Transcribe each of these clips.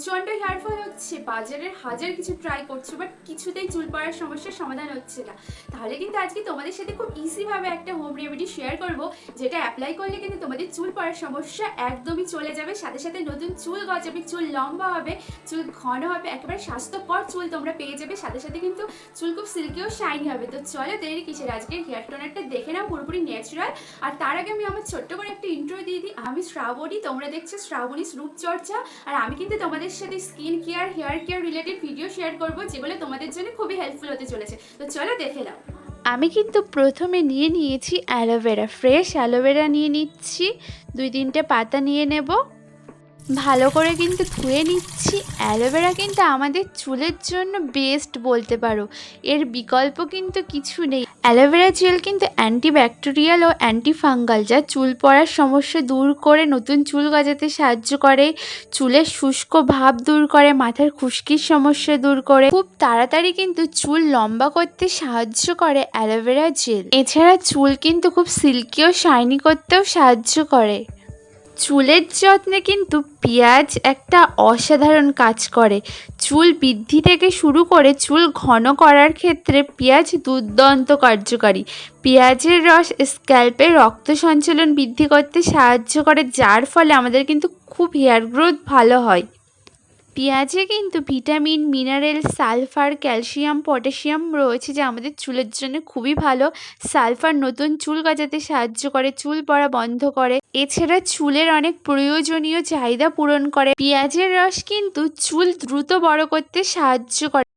প্রচণ্ড হেয়ারফল হচ্ছে, বাজারের হাজার কিছু ট্রাই করছো বাট কিছুতেই চুল পড়ার সমস্যার সমাধান হচ্ছে না, তাহলে কিন্তু আজকে তোমাদের সাথে খুব ইজিভাবে একটা হোম রেমেডি শেয়ার করব, যেটা অ্যাপ্লাই করলে কিন্তু তোমাদের চুল পড়ার সমস্যা একদমই চলে যাবে। সাথে সাথে নতুন চুল গজাবে, চুল লম্বা হবে, চুল ঘন হবে, একেবারে স্বাস্থ্যকর চুল তোমরা পেয়ে যাবে। সাথে সাথে কিন্তু চুল খুব সিল্কি ও শাইনি হবে। তো চলো দেরি কিসের, আজকের হেয়ার টোনারটা দেখে নাও, পুরোপুরি ন্যাচারাল। আর তার আগে আমি আমার ছোট্ট করে একটা ইন্ট্রো দিয়ে দিই। আমি শ্রাবণী, তোমরা দেখছো শ্রাবণী রূপচর্চা। আর আমি কিন্তু তোমাদের সাথে skin care, hair care related video share করব, যেগুলো তোমাদের জন্য খুবই হেল্পফুল হতে চলেছে। তো চলো দেখে নাও। আমি কিন্তু প্রথমে নিয়ে নিয়েছি অ্যালোভেরা, ফ্রেশ অ্যালোভেরা নিয়ে নিচ্ছি। 2-3টে পাতা নিয়ে নেব, ভালো করে কিন্তু ধুয়ে নিচ্ছি। অ্যালোভেরা কিন্তু আমাদের চুলের জন্য বেস্ট বলতে পারো, এর বিকল্প কিন্তু কিছু নেই। অ্যালোভেরা জেল কিন্তু অ্যান্টিব্যাকটেরিয়াল ও অ্যান্টিফাঙ্গাল, যা চুল পড়ার সমস্যা দূর করে, নতুন চুল গজাতে সাহায্য করে, চুলের শুষ্ক ভাব দূর করে, মাথার খুশকির সমস্যা দূর করে, খুব তাড়াতাড়ি কিন্তু চুল লম্বা করতে সাহায্য করে অ্যালোভেরা জেল। এছাড়া চুল কিন্তু খুব সিল্কি ও শাইনি করতেও সাহায্য করে। চুলের যত্নে কিন্তু পেঁয়াজ একটা অসাধারণ কাজ করে। চুল বৃদ্ধি থেকে শুরু করে চুল ঘন করার ক্ষেত্রে পেঁয়াজ দুর্দান্ত কার্যকারী। পেঁয়াজের রস স্ক্যাল্পে রক্ত সঞ্চালন বৃদ্ধি করতে সাহায্য করে, যার ফলে আমাদের কিন্তু খুব হেয়ার গ্রোথ ভালো হয়। পেঁয়াজে কিন্তু vitamin, mineral, sulphur, calcium, potassium রয়েছে, যা আমাদের চুলের জন্য খুবই ভালো। সালফার নতুন চুল গজাতে সাহায্য করে, চুল পড়া বন্ধ করে। এছাড়া চুলের অনেক প্রয়োজনীয় চাহিদা পূরণ করে। পেঁয়াজের রস কিন্তু চুল দ্রুত বড় করতে সাহায্য করে।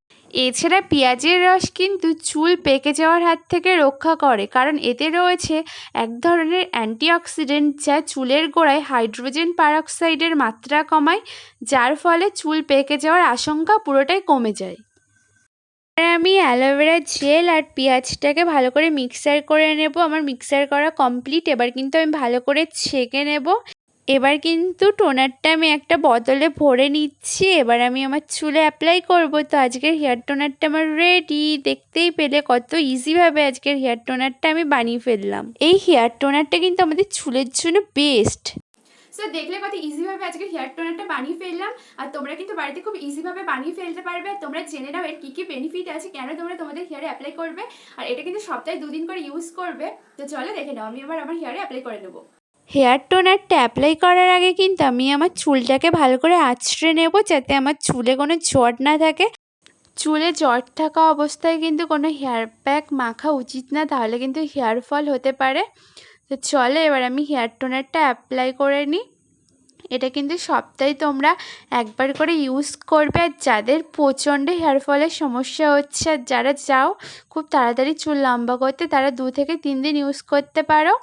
এছাড়া পেঁয়াজের রস কিন্তু চুল পেকে যাওয়ার হাত থেকে রক্ষা করে, কারণ এতে রয়েছে এক ধরনের অ্যান্টিঅক্সিডেন্ট, যা চুলের গোড়ায় হাইড্রোজেন পারঅক্সাইডের মাত্রা কমায়, যার ফলে চুল পেকে যাওয়ার আশঙ্কা পুরোটাই কমে যায়। আমি অ্যালোভেরা জেল আর পেঁয়াজটাকে ভালো করে মিক্সার করে নেব। আমার মিক্সার করা কমপ্লিট। এবার কিন্তু আমি ভালো করে ছেঁকে নেব। এবার কিন্তু টোনারটা আমি একটা বোতলে ভরে নিচ্ছি। এবার আমি আমার চুলে অ্যাপ্লাই করব। তো আজকের হেয়ার টোনারটা আমার রেডি। দেখতেই পেলে কত ইজিভাবে আজকের হেয়ার টোনারটা আমি বানিয়ে ফেললাম। এই হেয়ার টোনারটা কিন্তু আমাদের চুলের জন্য বেস্ট। সো দেখলে কত ইজিভাবে আজকে হেয়ার টোনারটা বানিয়ে ফেললাম। আর তোমরা কিন্তু বাড়িতে খুব ইজিভাবে বানিয়ে ফেলতে পারবে। তোমরা জেনে নাও এর কী কী বেনিফিট আছে, কেন তোমরা তোমাদের হেয়ারে অ্যাপ্লাই করবে। আর এটা কিন্তু সপ্তাহে 2 দিন করে ইউজ করবে। তো চলো দেখে নাও, আমি এবার আমার হেয়ারে অ্যাপ্লাই করে নেবো। হেয়ার টোনারটা অ্যাপ্লাই করার আগে কিন্তু আমি আমার চুলটাকে ভালো করে আঁচড়ে নেব, যাতে আমার চুলে কোনো জট না থাকে। চুলে জট থাকা অবস্থায় কিন্তু কোনো হেয়ার প্যাক মাখা উচিত না, তাহলে কিন্তু হেয়ার ফল হতে পারে। তো চলো এবার আমি হেয়ার টোনারটা অ্যাপ্লাই করে নিই। এটা কিন্তু সপ্তাহে তোমরা একবার করে ইউজ করবে। আর যাদের প্রচণ্ড হেয়ার ফলের সমস্যা হচ্ছে, আর যারা চাও খুব তাড়াতাড়ি চুল লম্বা করতে, তারা 2 থেকে 3 দিন ইউজ করতে পারো।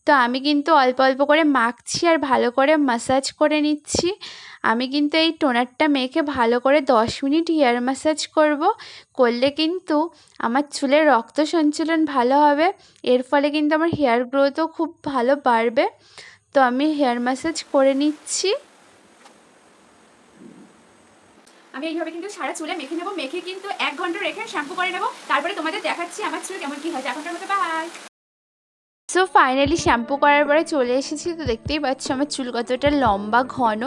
তো আমি কিন্তু অল্প অল্প করে মাখছি আর ভালো করে ম্যাসাজ করে নিচ্ছি। আমি কিন্তু এই টোনারটা মেখে ভালো করে 10 মিনিট হেয়ার ম্যাসাজ করলে কিন্তু আমার চুলের রক্ত সঞ্চালন ভালো হবে। এর ফলে কিন্তু আমার হেয়ার গ্রোথও খুব ভালো বাড়বে। তো আমি হেয়ার ম্যাসাজ করে নিচ্ছি। আমি এইভাবে কিন্তু সারা চুলে মেখে নেবো। মেখে কিন্তু 1 ঘন্টা রেখে শ্যাম্পু করে নেবো। তারপরে তোমাদের দেখাচ্ছি আমার চুল কেমন কি হয়। 1 ঘন্টার মতো বাই। সো ফাইনালি শ্যাম্পু করার পরে চলে এসেছি। তো দেখতেই পাচ্ছ আমার চুল কতটা লম্বা ঘন।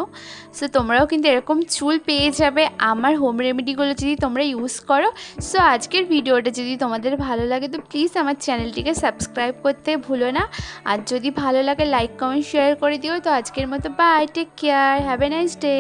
সো তোমরাও কিন্তু এরকম চুল পেয়ে যাবে আমার হোম রেমেডিগুলো যদি তোমরা ইউজ করো। সো আজকের ভিডিওটা যদি তোমাদের ভালো লাগে তো প্লিজ আমার চ্যানেলটিকে সাবস্ক্রাইব করতে ভুলো না। আর যদি ভালো লাগে লাইক, কমেন্ট, শেয়ার করে দিও। তো আজকের মতো bye, take care, have a nice day.